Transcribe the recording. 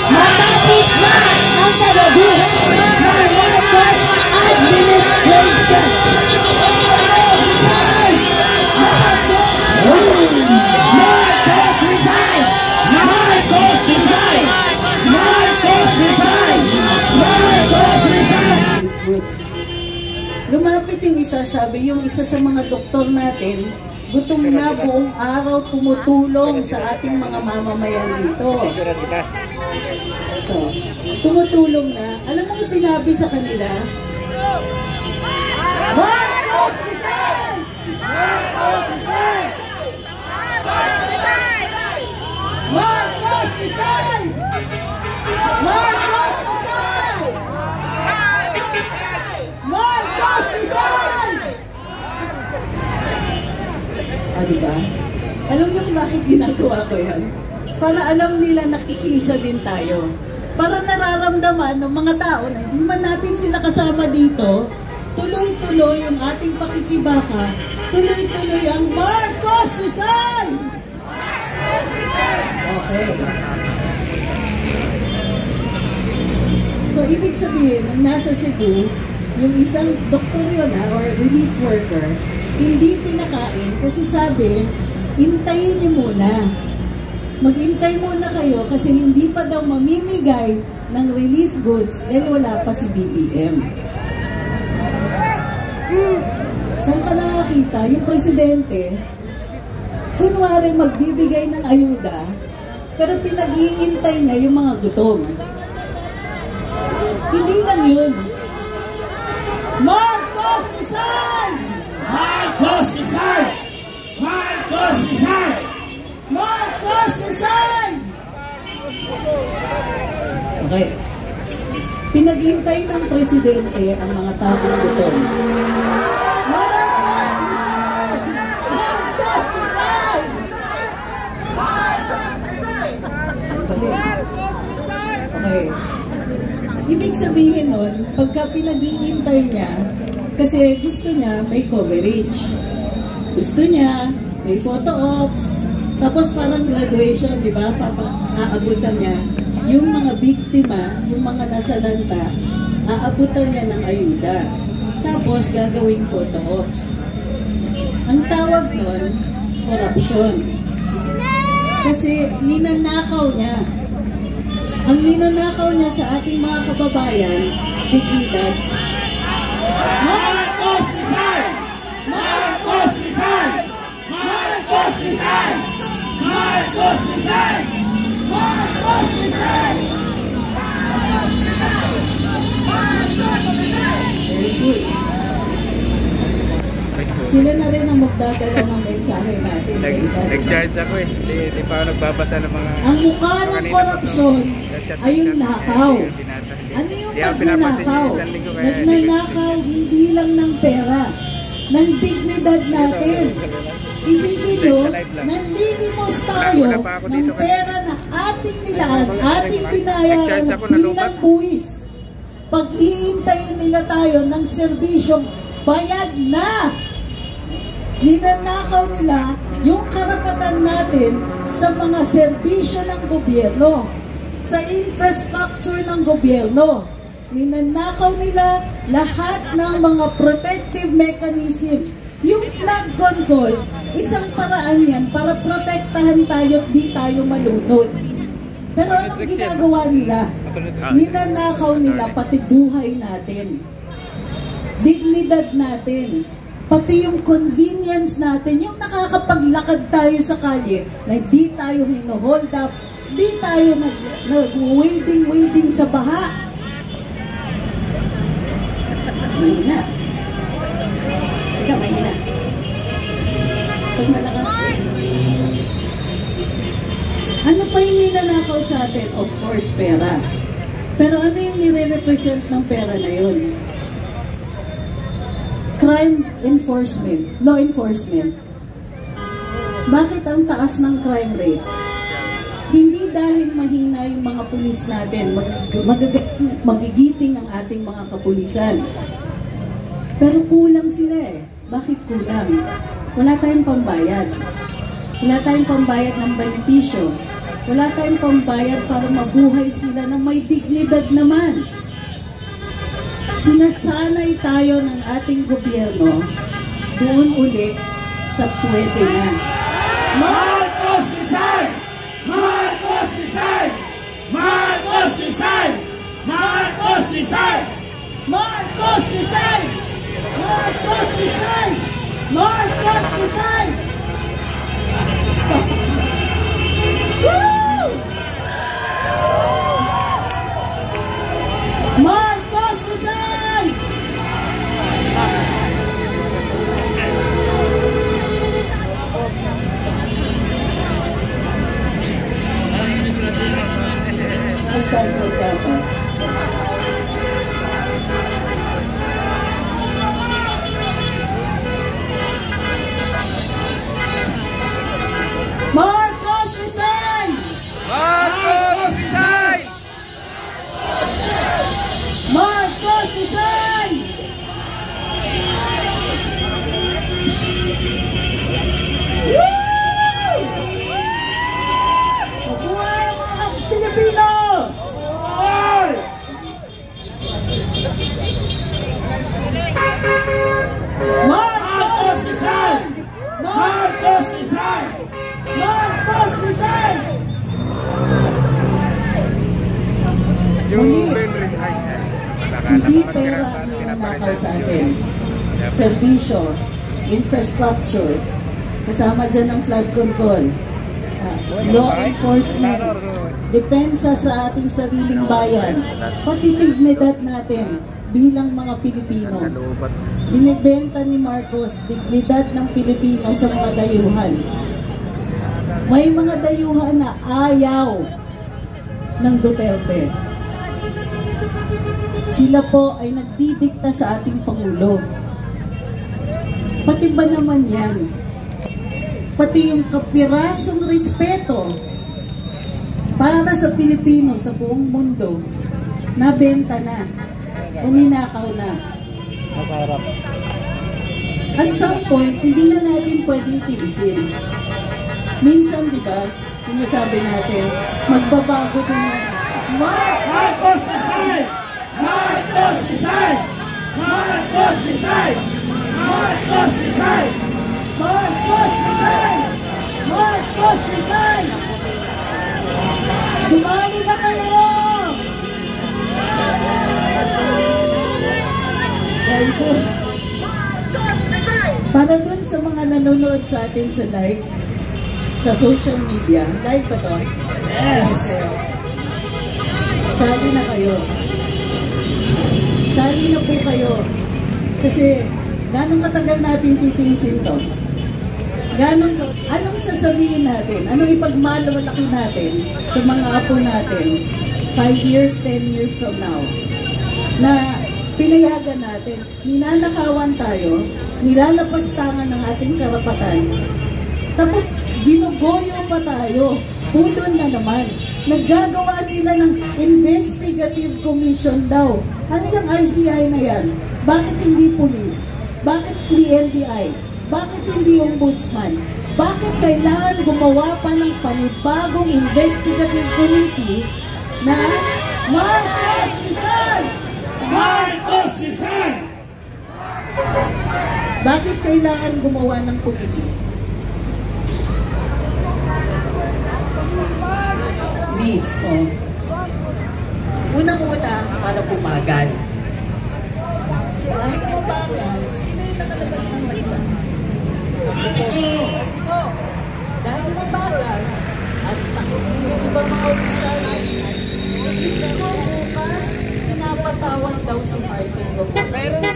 Matapos na ang kagabuhan ng Marcos administration. Marcos resign! Marcos resign! Marcos resign! Marcos resign! Marcos resign! Goods. Lumapit yung isa, sabi, yung isa sa mga doktor natin, gutom na buong araw tumutulong sa ating mga mamamayan dito. So, tumutulong na. Alam mo sinabi sa kanila? Marcos resign! Marcos resign! Marcos resign! Marcos resign! Marcos resign! Ah, diba? Alam niyo kung bakit ginagawa ko yan? Para alam nila nakikisa din tayo. Para nararamdaman ng mga tao na hindi man natin sila kasama dito, tuloy-tuloy yung ating pakikibaka, tuloy-tuloy ang Marcos resign! Okay. So, ibig sabihin, nang nasa Cebu, yung isang doktor yun or relief worker, hindi pinakain kasi sabi, hintayin niyo muna. Maghintay muna kayo kasi hindi pa daw mamimigay ng relief goods dahil wala pa si BBM. Saan ka nakakita? Yung presidente, kunwari magbibigay ng ayuda, pero pinag-iintay niya yung mga gutom. Hindi lang yun. Marcos resign! Marcos resign! Marcos resign! Marcos resign! Okay. Pinag-hintay ng presidente ang mga taong gutom. Marcos resign! Marcos resign! Okay. Ibig sabihin nun, pagka pinag-iintay niya, kasi gusto niya may coverage. Gusto niya may photo ops, tapos parang graduation, di ba? Aabutan niya yung mga biktima, yung mga nasalanta, aabutan niya ng ayuda. Tapos gagawing photo ops. Ang tawag nun, corruption. Kasi ninanakaw niya. Ang ninanakaw niya sa ating mga kababayan, dignidad. Marcos resign! Marcos resign! Marcos resign! Marcos resign! Marcos resign! Very good. Sila na rin ang magdadala ng mensahe natin. Nag-charge ako eh. Hindi pa ako nagbabasa ng mga... Ang mukha ng korupsyon ay yung nakaw. Ano yung pagnanakaw? Nagnanakaw hindi lang ng pera, ng dignidad natin. Isipin nyo, nanlilimos tayo ng pera na ating nilaan, ating binayaran bilang buwis. Pag-iintayin nila tayo ng serbisyong bayad na. Ninanakaw nila yung karapatan natin sa mga serbisyo ng gobyerno, sa infrastructure ng gobyerno. Ninanakaw nila lahat ng mga protective mechanisms. Yung flood control, isang paraan yan para protektahan tayo at di tayo malunod. Pero anong ginagawa nila? Ninanakaw nila pati buhay natin, dignidad natin, pati yung convenience natin, yung nakakapaglakad tayo sa kalye na di tayo hino-hold up, di tayo nag-wading sa baha. Mahina. Ika, mahina. Pag malakas. Ano pa yung ninanakaw sa atin? Of course, pera. Pero ano yung nire-represent ng pera na yun? Crime enforcement, law enforcement. Bakit ang taas ng crime rate? Hindi dahil mahina yung mga pulis natin, magigiting ang ating mga kapulisan. Pero kulang sila eh. Bakit kulang? Wala tayong pambayad. Wala tayong pambayad ng benepisyo. Wala tayong pambayad para mabuhay sila na may dignidad naman. Sinasanay tayo ng ating gobyerno doon ulit sa pwede na. Marcos resign! Marcos resign! Marcos resign! Marcos resign! Marcos resign! Marcos resign! Marcos resign! Woo! Marcos resign! Basta ang kontrata. Marcos resign! Marcos resign! Marcos resign! Woo! Mabuhay ang mga Pilipino! Oy! Marcos resign! Marcos resign! Marcos resign! Yung Muli. Ben resign. Hindi pera ang ninanakaw sa atin. Serbisyo, infrastructure, kasama dyan ang flood control, law enforcement, depensa sa ating sariling bayan, pati dignidad natin bilang mga Pilipino. Binibenta ni Marcos dignidad ng Pilipino sa mga dayuhan. May mga dayuhan na ayaw ng Duterte. Sila po ay nagdidikta sa ating Pangulo. Pati ba naman yan? Pati yung kapirasong respeto para sa Pilipino sa buong mundo, nabenta na o ninakaw na. Masarap. At some point, hindi na natin pwedeng tilisin. Minsan, di ba, sinasabi natin, magbabago din na. Marcos resign! Marcos resign! Marcos resign! Marcos resign! Marcos resign! Marcos resign! Sumali na kayo! Very good. Para dun sa mga nanonood sa atin sa live, sa social media, live ba to? Yes! Okay. Sali na kayo. Sali na po kayo. Kasi, ganong katagal natin titiisin to? Anong sasabihin natin? Anong ipagmalaki natin sa mga apo natin 5 years, 10 years from now? Na pinayagan natin, ninanakawan tayo, nilalapastangan ng ating karapatan, tapos ginugoyo pa tayo, pudon na naman. Naggagawa sila ng investigative commission daw. Ano yung ICI na yan? Bakit hindi police? Bakit hindi NBI? Bakit hindi ombudsman? Bakit kailangan gumawa pa ng panibagong investigative committee na Marcos resign! Marcos resign! Bakit kailangan gumawa ng committee? Mismo. Unang-una, para pumagal. Dahil mabagal, sino yung nakalabas ng bansa? Dahil mabagal, at takot yung ibang mga opisyalis, ikaw bukas, pinapatawag daw si Martin Romualdez.